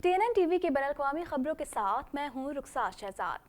TNN TV की बैनुल-अक़वामी खबरों के साथ मैं हूं रुखसार शहजाद।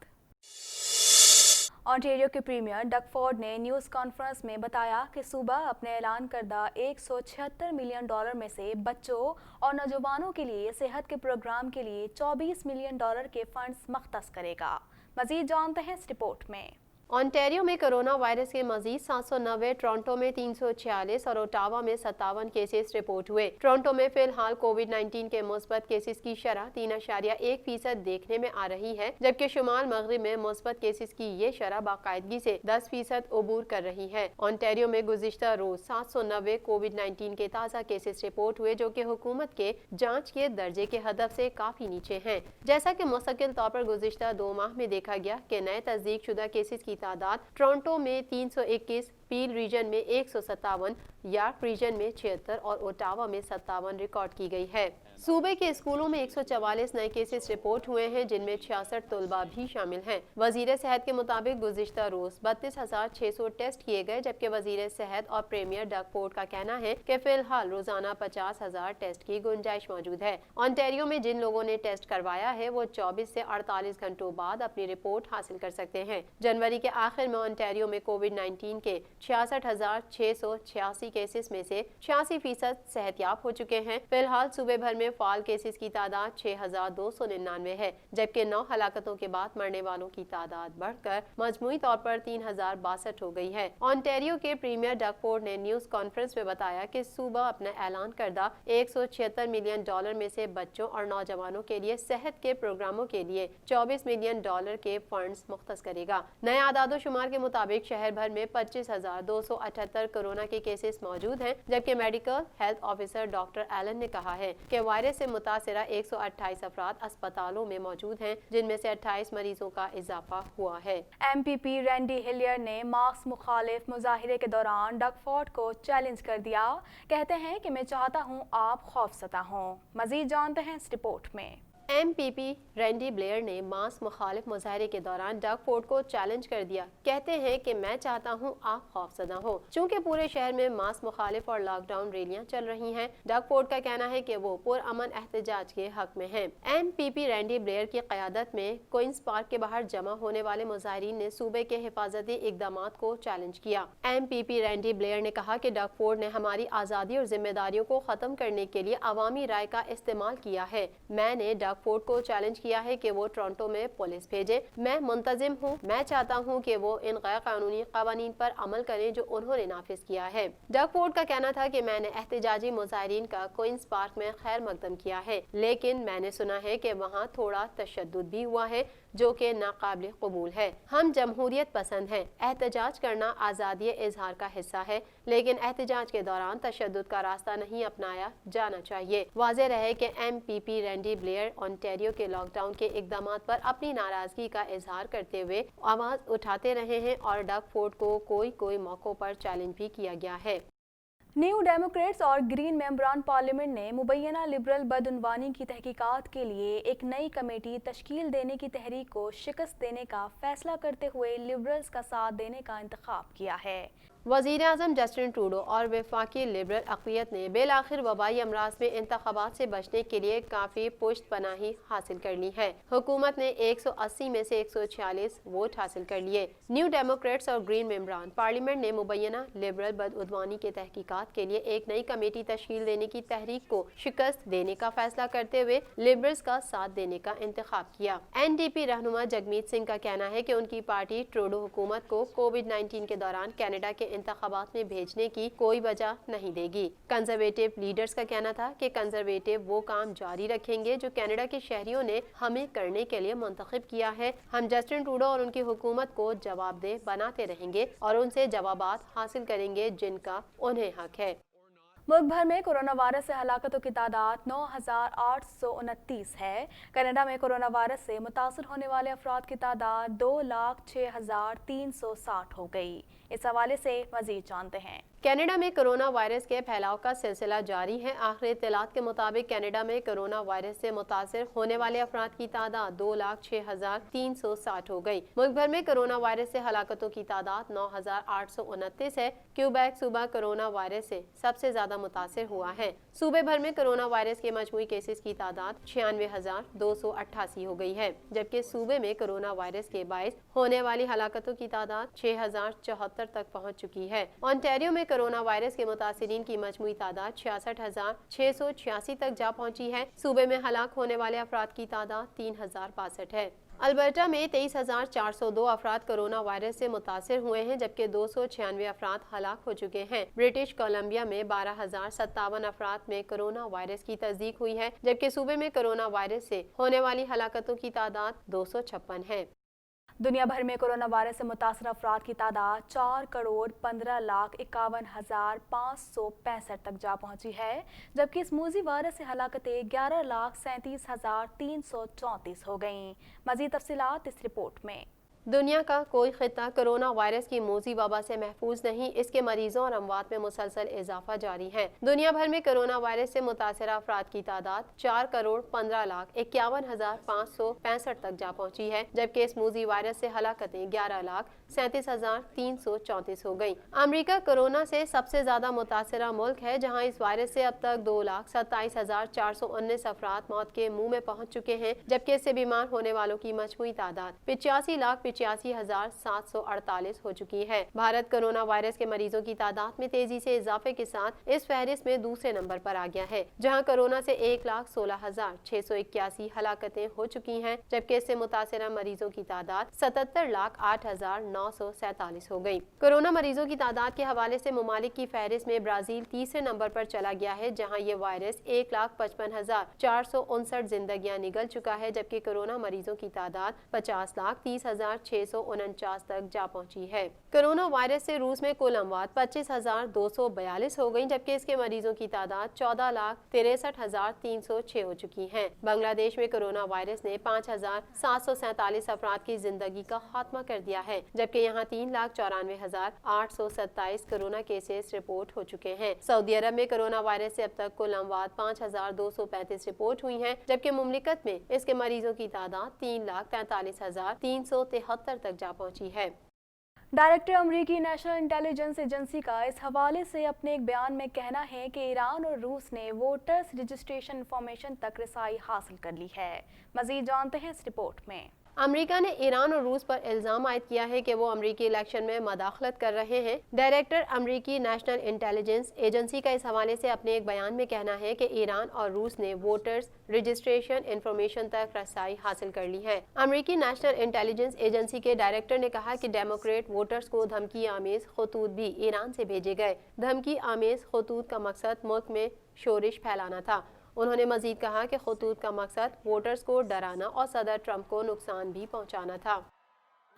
ऑन्टेरियो के प्रीमियर डग फोर्ड ने न्यूज़ कॉन्फ्रेंस में बताया कि सूबा अपने ऐलान करदा $176 मिलियन में से बच्चों और नौजवानों के लिए सेहत के प्रोग्राम के लिए $24 मिलियन के फंड्स मख्तस करेगा। मजीद जानते हैं इस रिपोर्ट में। ऑन्टेरियो में कोरोना वायरस के मजीद 790, टोरंटो में 346 और ओटावा में 57 केसेस रिपोर्ट हुए। टोरंटो में फिलहाल कोविड-19 के मुस्बत केसेस की शरह 3.1% देखने में आ रही है, जबकि शुमाल मगरिब में मुस्बत केसेस की ये शरह बाकायदगी से 10% अबूर कर रही है। ऑन्टेरियो में गुज़िश्ता रोज 790 कोविड-19 के ताज़ा केसेस रिपोर्ट हुए, जो कि हुकूमत के जाँच के दर्जे के हदफ से काफ़ी नीचे हैं। जैसा कि मुस्तकिल तौर पर गुज़िश्ता 2 माह में देखा गया कि नए तस्दीक शुदा केसेस की तादाद टोरंटो में 321, पील रीजन में 157, यार्क रीजन में 76 और ओटावा में 57 रिकॉर्ड की गई है। सूबे के स्कूलों में 144 नए केसेस रिपोर्ट हुए हैं, जिनमें 66 तलबा भी शामिल हैं। वजीर सेहत के मुताबिक गुज़िश्ता रोज 32,600 टेस्ट किए गए, जबकि वजीर सेहत और प्रीमियर डग फोर्ड का कहना है कि फिलहाल रोजाना 50,000 टेस्ट की गुंजाइश मौजूद है। ऑन्टेरियो में जिन लोगों ने टेस्ट करवाया है वो 24 से 48 घंटों बाद अपनी रिपोर्ट हासिल कर सकते हैं। जनवरी के आखिर में ऑन्टेरियो में कोविड-19 के 66,686 केसेस में से 86% सेहतयाब हो चुके हैं। फिलहाल सूबे भर में फाल केसेस की तादाद 6,299 है, जबकि 9 हलाकतों के बाद मरने वालों की तादाद बढ़कर मजमूई तौर पर 3,062 हो गई है। ऑन्टेरियो के प्रीमियर डग फोर्ड ने न्यूज़ कॉन्फ्रेंस में बताया कि सूबा अपना ऐलान करदा $176 मिलियन में से बच्चों और नौजवानों के लिए सेहत के प्रोग्रामों के लिए $24 मिलियन के फंड्स मुख्तस करेगा। नए आदादो शुमार के मुताबिक शहर भर में 25,278 कोरोना के केसेस मौजूद हैं, जबकि medical health officer doctor Allen ने कहा है कि वायरस से मुतासिरा 128 अफराद अस्पतालों में मौजूद हैं, जिनमें से 28 मरीजों का इजाफा हुआ है। MPP रैंडी हिलियर ने मास्क मुखालिफ मुजाहिरे के दौरान डग फोर्ड को चैलेंज कर दिया। कहते हैं कि मैं चाहता हूं आप खौफज़दा हों। मजीद जानते हैं इस रिपोर्ट में। MPP रैंडी ब्लेयर ने मास्क मुखालिफ मुजाहरे के दौरान डग फोर्ड को चैलेंज कर दिया। कहते हैं कि मैं चाहता हूं आप खौफज़दा हो। चूंकि पूरे शहर में मास्क मुखालिफ और लॉकडाउन रैलियां चल रही हैं, डग फोर्ड का कहना है कि वो पुरअमन एहतजाज के हक में हैं। MPP रैंडी ब्लेयर की क़यादत में क्वींस पार्क के बाहर जमा होने वाले मुजाहिरीन ने सूबे के हिफाजती इक़दामात को चैलेंज किया। MPP रैंडी ब्लेयर ने कहा कि डग फोर्ड ने हमारी आज़ादी और जिम्मेदारियों को ख़त्म करने के लिए अवामी राय का इस्तेमाल किया है। मैंने डग फोर्ड को चैलेंज किया है कि वो टोरंटो में पुलिस भेजे। मैं मुंतजिम हूँ। मैं चाहता हूँ कि वो इन गैर कानूनी कवानीन पर अमल करें जो उन्होंने नाफिज किया है। डग फोर्ड का कहना था कि मैंने एहतजाजी मुजाहिरीन का क्वींस पार्क में खैर मकदम किया है, लेकिन मैंने सुना है कि वहाँ थोड़ा तशद्दुद भी हुआ है, जो कि नाकाबिल कबूल है। हम जमहूरियत पसंद हैं। एहतजाज करना आज़ादी इजहार का हिस्सा है, लेकिन एहतजाज के दौरान तशद्दुद का रास्ता नहीं अपनाया जाना चाहिए। वाज़ेह रहे कि MPP रैंडी ब्लेयर ऑन्टेरियो के लॉकडाउन के इक़दामात पर अपनी नाराजगी का इजहार करते हुए आवाज़ उठाते रहे हैं और डग फोर्ड को कोई मौक़ों पर चैलेंज भी किया गया है। न्यू डेमोक्रेट्स और ग्रीन मेंबरान पार्लियामेंट ने मुबैना लिबरल बदउनवानी की तहकीकात के लिए एक नई कमेटी तश्कील देने की तहरीक को शिकस्त देने का फैसला करते हुए लिबरल्स का साथ देने का इंतखाब किया है। वज़ीर आज़म जस्टिन ट्रूडो और वफाकी लिबरल अक़लियत ने बिल आखिर वबाई अमराज में इंतखाबात से बचने के लिए काफ़ी पुश्त पनाही हासिल कर ली है। हुकूमत ने 180 में से 146 वोट हासिल कर लिए। न्यू डेमोक्रेट्स और ग्रीन मेंबरान पार्लियामेंट ने मुबैना लिबरल बदउनवानी के तहकीकात के लिए एक नई कमेटी तश्कील देने की तहरीक को शिकस्त देने का फैसला करते हुए लिबरल्स का साथ देने का इंतखाब किया। NDP रहनुमा जगमीत सिंह का कहना है कि उनकी पार्टी ट्रूडो हुकूमत को कोविड-19 के दौरान कनाडा के इंतखाबात में भेजने की कोई वजह नहीं देगी। कंजर्वेटिव लीडर्स का कहना था कि कंजर्वेटिव वो काम जारी रखेंगे जो कनाडा के शहरियों ने हमें करने के लिए मुंतखब किया है। हम जस्टिन ट्रूडो और उनकी हुकूमत को जवाबदेह बनाते रहेंगे और उनसे जवाबात हासिल करेंगे जिनका उन्हें हक है। मुल्क भर में कोरोना वायरस से हलाकतों की तादाद 9,829 है। कनाडा में कोरोना वायरस से मुतासर होने वाले अफराद की तादाद 2,06,360 हो गई। इस हवाले से मजीद जानते हैं। कनाडा में कोरोना वायरस के फैलाव का सिलसिला जारी है। आखिरी इत्तलात के मुताबिक कनाडा में कोरोना वायरस से मुतासिर होने वाले अफराद की तादाद 2,06,360 हो गई। मुल्क भर में कोरोना वायरस से हलाकतों की तादाद 9,829 है। क्यूबेक सूबा कोरोना वायरस से सबसे ज्यादा मुतासिर हुआ है। सूबे भर में कोरोना वायरस के मजमूई केसेस की तादाद 96,288 हो गई है, जबकि सूबे में कोरोना वायरस के बायस होने वाली हलाकतों की तादाद 6,074 तक पहुँच चुकी है। ऑन्टेरियो में कोरोना वायरस के मुतासिरीन की मजमूई तादाद 66,686 तक जा पहुंची है। सूबे में हलाक होने वाले अफराद की तादाद 3,062 है। अल्बर्टा में 23,402 अफराद कोरोना वायरस से मुतासिर हुए हैं, जबकि 296 अफराद हलाक हो चुके हैं। ब्रिटिश कोलंबिया में 12,057 अफराद में कोरोना वायरस की तस्दीक हुई है, जबकि सूबे में कोरोना वायरस से होने वाली हलाकतों की तादाद 256 है। दुनिया भर में कोरोना वायरस से मुतासर अफराद की तादाद 4,15,51,565 तक जा पहुंची है, जबकि इस मूजी वायरस से हलाकतें 11,37,334 हो गईं। मज़ीद तफसीलात इस रिपोर्ट में। दुनिया का कोई खिता कोरोना वायरस की मोजी वबा से महफूज नहीं। इसके मरीजों और अमवात में मुसलसल इजाफा जारी है। दुनिया भर में कोरोना वायरस से मुतासरा अफराद की तादाद 4,15,51,565 तक जा पहुंची है, जबकि इस मोजी वायरस से हलाकतें 11,37,334 हो गयी। अमरीका कोरोना से सबसे ज्यादा मुतासरा मुल्क है, जहाँ इस वायरस से अब तक 2,27,419 अफराद मौत के मुँह में पहुँच चुके हैं, जबकि इससे बीमार होने वालों की मजमूई तादाद 85,85,748 हो चुकी है। भारत कोरोना वायरस के मरीजों की तादाद में तेजी से इजाफे के साथ इस फहरिस्त में दूसरे नंबर पर आ गया है, जहां कोरोना से 1,16,681 हलाकतें हो चुकी हैं, जबकि इससे मुतासरा मरीजों की तादाद 77,08,947 हो गई। कोरोना मरीजों की तादाद के हवाले से ममालिक की फहरिस्त में ब्राजील तीसरे नंबर पर चला गया है, जहाँ ये वायरस 1,55,459 जिंदगियां निगल चुका है, जबकि कोरोना मरीजों की तादाद 50,30,649 तक जा पहुंची है। कोरोना वायरस से रूस में कुल अमवात 25,242 हो गई, जबकि इसके मरीजों की तादाद 14,63,306 हो चुकी है। बांग्लादेश में कोरोना वायरस ने 5,747 अफराद की जिंदगी का खात्मा कर दिया है, जबकि यहाँ 3,94,827 कोरोना केसेस रिपोर्ट हो चुके हैं। सऊदी अरब में कोरोना वायरस से अब तक कुल अमवात 5,235 रिपोर्ट हुई हैं, जबकि मुमलिकत में इसके मरीजों की तादाद 3,43,373 तक जा पहुंची है। डायरेक्टर अमरीकी नेशनल इंटेलिजेंस एजेंसी का इस हवाले से अपने एक बयान में कहना है कि ईरान और रूस ने वोटर्स रजिस्ट्रेशन इंफॉर्मेशन तक रसाई हासिल कर ली है। मजीद जानते हैं इस रिपोर्ट में। अमेरिका ने ईरान और रूस पर इल्जाम आयद किया है कि वो अमेरिकी इलेक्शन में मदाखलत कर रहे हैं। डायरेक्टर अमेरिकी नेशनल इंटेलिजेंस एजेंसी का इस हवाले से अपने एक बयान में कहना है कि ईरान और रूस ने वोटर्स रजिस्ट्रेशन इंफॉर्मेशन तक रसाई हासिल कर ली है। अमेरिकी नेशनल इंटेलिजेंस एजेंसी के डायरेक्टर ने कहा कि डेमोक्रेट वोटर्स को धमकी आमेज खतूत भी ईरान से भेजे गए। धमकी आमेज खतूत का मकसद मुल्क में शोरिश फैलाना था। उन्होंने मजीद कहा कि खतूत का मकसद वोटर्स को डराना और सदर ट्रंप को नुकसान भी पहुंचाना था।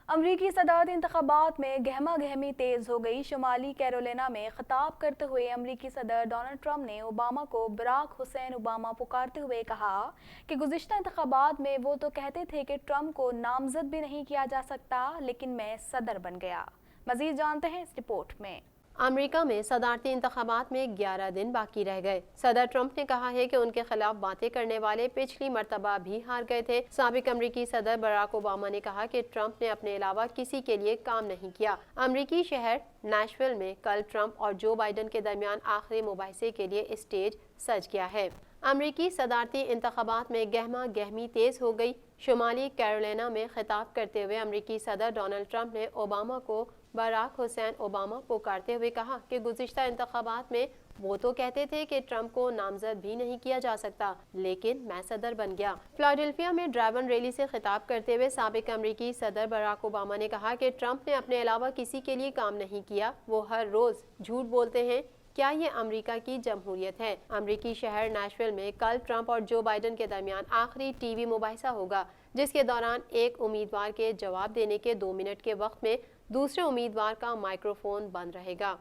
अमरीकी सदारती इंतखाबात में गहमा गहमी तेज हो गई। शुमाली कैरोलिना में खिताब करते हुए अमरीकी सदर डोनाल्ड ट्रंप ने ओबामा को बराक हुसैन ओबामा पुकारते हुए कहा कि गुज़िश्ता इंतखाबात में वो तो कहते थे कि ट्रंप को नामजद भी नहीं किया जा सकता, लेकिन मैं सदर बन गया। मजीद जानते हैं इस रिपोर्ट में। अमेरिका में सदारती इंतखाबात में 11 दिन बाकी रह गए। सदर ट्रंप ने कहा है कि उनके खिलाफ बातें करने वाले पिछली मर्तबा भी हार गए थे। साबिक अमरीकी सदर बराक ओबामा ने कहा कि ट्रंप ने अपने अलावा किसी के लिए काम नहीं किया। अमरीकी शहर नैशविल में कल ट्रंप और जो बाइडन के दरमियान आखिरी मुबाहिसे के लिए स्टेज सज गया है। अमरीकी सदारती इंतखाबात में गहमा गहमी तेज हो गई। शुमाली कैरोलिना में खिताब करते हुए अमरीकी सदर डोनाल्ड ट्रंप ने ओबामा को बराक हुसैन ओबामा पुकारते हुए कहा कि गुज़िश्ता इंतखाबात में वो तो कहते थे कि ट्रंप को नामजद भी नहीं किया जा सकता, लेकिन मैं सदर बन गया। फिलाडेल्फिया में ड्राइवन रैली से खिताब करते हुए साबिक अमरीकी सदर बराक ओबामा ने कहा कि ट्रंप ने अपने अलावा किसी के लिए काम नहीं किया, वो हर रोज झूठ बोलते हैं। क्या ये अमेरिका की जमहूरियत है? अमरीकी शहर नैशविल में कल ट्रंप और जो बाइडन के दरमियान आखिरी टीवी मुबाहिसा होगा, जिसके दौरान एक उम्मीदवार के जवाब देने के 2 मिनट के वक्त में दूसरे उम्मीदवार का माइक्रोफोन बंद रहेगा।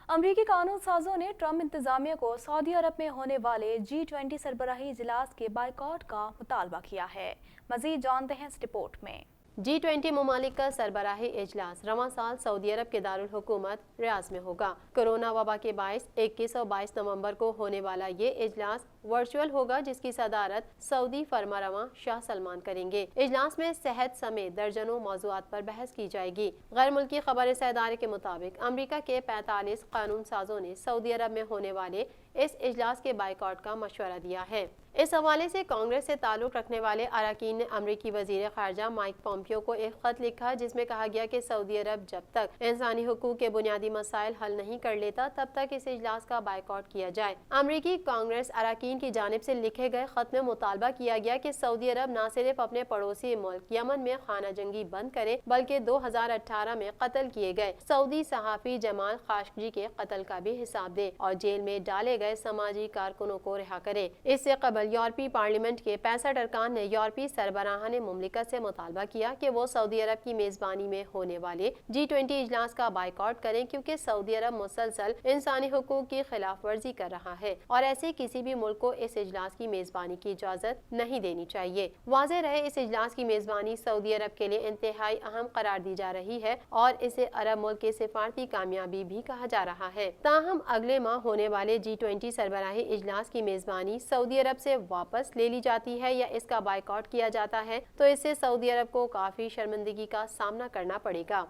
अमरीकी कानून साजों ने ट्रंप इंतजामिया को सऊदी अरब में होने वाले G20 सरबराही इजलास के बाइकआउट का मुतालबा किया है। मजीद जानते हैं इस रिपोर्ट में। G20 ममालिक का सरबराही इजलास रवां साल सऊदी अरब के दारुल हुकूमत रियाज में होगा। कोरोना वबा के बायस 21 और 22 नवंबर को होने वाला ये इजलास वर्चुअल होगा, जिसकी सदारत सऊदी फरमारवां शाह सलमान करेंगे। इजलास में सेहत समेत दर्जनों मौज़ूआत पर बहस की जाएगी। गैर मुल्की खबर इदारे के मुताबिक अमरीका के 45 कानून साजों ने सऊदी अरब में होने वाले इस इजलास के बाइकआउट का मशवरा दिया है। इस हवाले से कांग्रेस से ताल्लुक रखने वाले अरकान ने अमरीकी वजीर खारजा माइक पॉम्पियो को एक खत लिखा, जिसमें कहा गया कि सऊदी अरब जब तक इंसानी हुकूक के बुनियादी मसाइल हल नहीं कर लेता तब तक इस इजलास का बाइकआउट किया जाए। अमरीकी कांग्रेस अरकान की जानिब से लिखे गए खत में मुतालबा किया गया कि सऊदी अरब न सिर्फ अपने पड़ोसी मुल्क यमन में खाना जंगी बंद करे, बल्कि 2018 में कत्ल किए गए सऊदी सहाफी जमाल खाशोगी के कत्ल का भी हिसाब दे और जेल में डाले गए समाजी कारकुनों को रिहा करे। इससे कबल यूरोपीय पार्लियामेंट के 65 अरकान ने यूरोपीय सरबराहान मुमलिकत से मुतालबा किया कि वो सऊदी अरब की मेजबानी में होने वाले G20 इजलास का बाइकआउट करें, क्योंकि सऊदी अरब मुसलसल इंसानी हुकूक की खिलाफ वर्जी कर रहा है और ऐसे किसी भी मुल्क को इस इजलास की मेजबानी की इजाजत नहीं देनी चाहिए। वाज़ेह रहे, इस इजलास की मेजबानी सऊदी अरब के लिए इंतहाई अहम करार दी जा रही है और इसे अरब मुल्क की सिफारती कामयाबी भी कहा जा रहा है। ताहम अगले माह होने वाले G20 सरबराही इजलास की मेजबानी सऊदी अरब से वापस ले ली जाती है या इसका बाइकआउट किया जाता है तो इससे सऊदी अरब को काफी शर्मिंदगी का सामना करना पड़ेगा।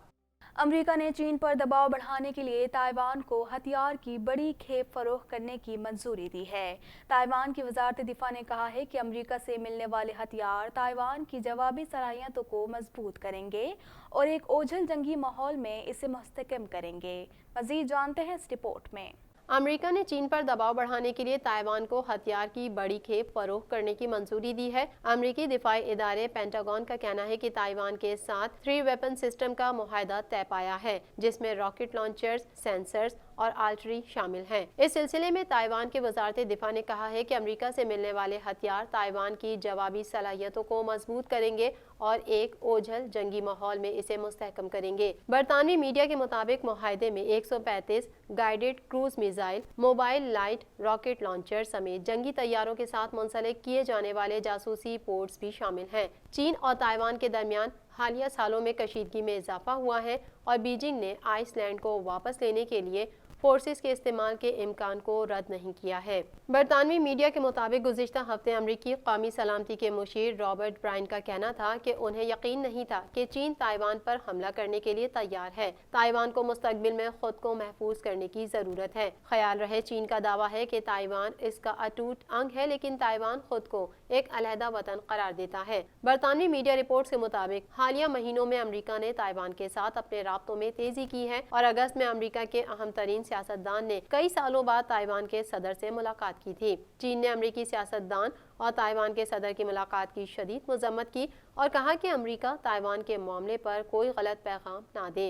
अमेरिका ने चीन पर दबाव बढ़ाने के लिए ताइवान को हथियार की बड़ी खेप फरोख्त करने की मंजूरी दी है। ताइवान की वजारत दिफा ने कहा है कि अमेरिका से मिलने वाले हथियार ताइवान की जवाबी सलाहियतों को मजबूत करेंगे और एक ओझल जंगी माहौल में इसे मुस्तहकम करेंगे। मजीद जानते हैं इस रिपोर्ट में। अमेरिका ने चीन पर दबाव बढ़ाने के लिए ताइवान को हथियार की बड़ी खेप फरोख्त करने की मंजूरी दी है। अमेरिकी दिफाई इदारे पेंटागन का कहना है कि ताइवान के साथ 3 वेपन सिस्टम का मुआहदा तय पाया है, जिसमें रॉकेट लॉन्चर्स, सेंसर्स और आर्टिलरी शामिल हैं। इस सिलसिले में ताइवान की वजारत दिफा ने कहा है कि अमेरिका से मिलने वाले हथियार ताइवान की जवाबी सलाहियतों को मजबूत करेंगे और एक ओझल जंगी माहौल में इसे मुस्तहकम करेंगे। बरतानवी मीडिया के मुताबिक मुआहदे में 135 guided cruise missile, mobile light rocket launcher समेत जंगी तैयारों के साथ मुंसलिक किए जाने वाले जासूसी पोर्ट्स भी शामिल हैं। चीन और ताइवान के दरमियान हालिया सालों में कशीदगी में इजाफा हुआ है और बीजिंग ने आइसलैंड को वापस लेने के लिए फोर्सेस के इस्तेमाल के इम्कान को रद्द नहीं किया है। बरतानवी मीडिया के मुताबिक गुज़िश्ता हफ्ते अमरीकी कौमी सलामती के मुशीर रॉबर्ट ब्रायन का कहना था कि उन्हें यकीन नहीं था कि चीन ताइवान पर हमला करने के लिए तैयार है। ताइवान को मुस्तकबिल में खुद को महफूज करने की ज़रूरत है। ख्याल रहे, चीन का दावा है कि ताइवान इसका अटूट अंग है, लेकिन ताइवान खुद को एक अलहदा वतन करार देता है। बरतानवी मीडिया रिपोर्ट्स के मुताबिक हालिया महीनों में अमरीका ने ताइवान के साथ अपने राब्तों में तेजी की है और अगस्त में अमरीका के अहम तरीन सियासतदान ने कई सालों बाद ताइवान के सदर से मुलाकात की थी। चीन ने अमरीकी सियासतदान और ताइवान के सदर की मुलाकात की शदीद मजम्मत की और कहा कि अमरीका ताइवान के मामले पर कोई गलत पैगाम ना दे।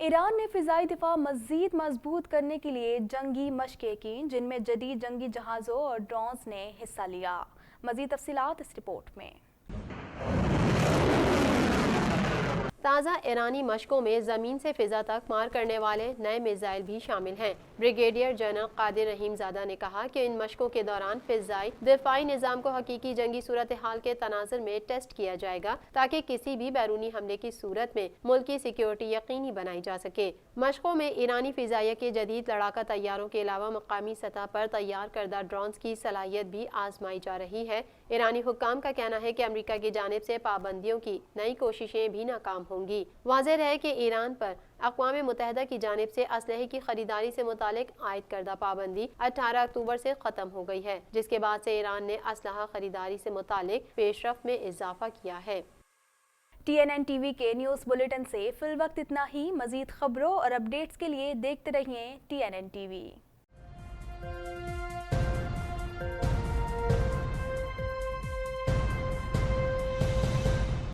ईरान ने फिजाई दिफा मजीद मजबूत करने के लिए जंगी मशक़ें की, जिनमें जदीद जंगी जहाज़ों और ड्रोन्स ने हिस्सा लिया। मजीद तफसीलात इस रिपोर्ट में। ताज़ा ईरानी मशकों में ज़मीन से फ़िज़ा तक मार करने वाले नए मिसाइल भी शामिल हैं। ब्रिगेडियर जनरल कादिर रहीमज़ादा ने कहा कि इन मशकों के दौरान फ़िज़ाई दिफाई निज़ाम को हकीकी जंगी सूरत हाल के तनाज़ुर में टेस्ट किया जाएगा, ताकि किसी भी बैरूनी हमले की सूरत में मुल्क की सिक्योरिटी यकीनी बनाई जा सके। मशकों में ईरानी फ़िज़ाइया के जदीद लड़ाका तैयारों के अलावा मकामी सतह पर तैयार करदा ड्रोन्स की सलाहियत भी आजमाई जा रही है। ईरानी हुक्काम का कहना है कि अमरीका की जानिब से पाबंदियों की नई कोशिशें भी नाकाम होंगी। वाज़ेह रहे कि ईरान पर अक़वाम मुत्तहिदा की जानिब से असलहे की खरीदारी से मुतालिक आयद करदा पाबंदी 18 अक्टूबर से ख़त्म हो गई है, जिसके बाद से ईरान ने असलहा खरीदारी से मुतालिक पेशरफ में इजाफा किया है। TNN TV के न्यूज़ बुलेटिन से फिल वक्त इतना ही। मज़ीद खबरों और अपडेट्स के लिए देखते रहिए TNN TV।